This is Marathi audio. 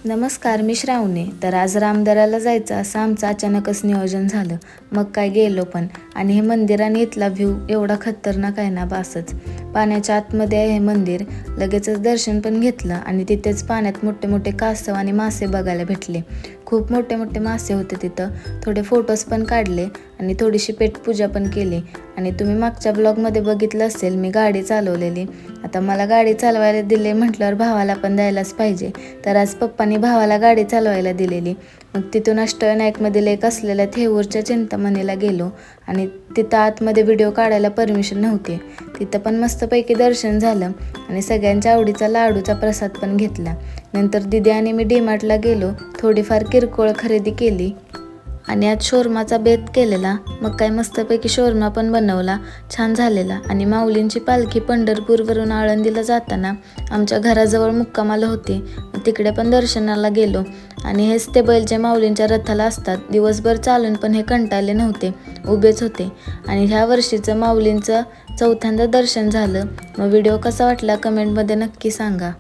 नमस्कार, मी श्रावणी. तर आज रामदऱ्याला जायचं असं आमचं अचानकच नियोजन झालं. मग काय गेलो पण. आणि हे मंदिर आणि इथला व्ह्यू एवढा खतरनाक आहे ना, बासच. पाण्याच्या आतमध्ये आहे हे मंदिर. लगेचच दर्शन पण घेतलं आणि तिथेच पाण्यात मोठे मोठे कासव आणि मासे बघायला भेटले. खूप मोठे मोठे मासे होते तिथं. थोडे फोटोज पण काढले आणि थोडीशी पेटपूजा पण केली. आणि तुम्ही मागच्या ब्लॉगमध्ये बघितलं असेल, मी गाडी चालवलेली. आता मला गाडी चालवायला दिले म्हटल्यावर भावाला पण द्यायलाच पाहिजे. तर आज पप्पांनी भावाला गाडी चालवायला दिलेली. मग तिथून अष्टविनायकमधील एक असलेल्या थेऊरच्या चिंतामणीला गेलो आणि तिथं आतमध्ये व्हिडिओ काढायला परमिशन नव्हती. तिथं पण मस्तपैकी दर्शन झालं आणि सगळ्यांच्या आवडीचा लाडूचा प्रसाद पण घेतला. नंतर दिदी आणि मी डीमार्टला गेलो. थोडीफार किरकोळ खरेदी केली आणि आज शोरमाचा बेत केलेला. मग काय मस्तपैकी शोरमा पण बनवला, छान झालेला. आणि माऊलींची पालखी पंढरपूरवरून आळंदीला जाताना आमच्या घराजवळ मुक्कामाला होती. तिकडे पण दर्शनाला गेलो. आणि हेच ते बैल जे माऊलींच्या रथाला असतात. दिवसभर चालून पण हे कंटाळले नव्हते, उभेच होते. आणि ह्या वर्षीचं माऊलींचं 4थ्यांदा दर्शन झालं. मग व्हिडिओ कसा वाटला कमेंटमध्ये नक्की सांगा.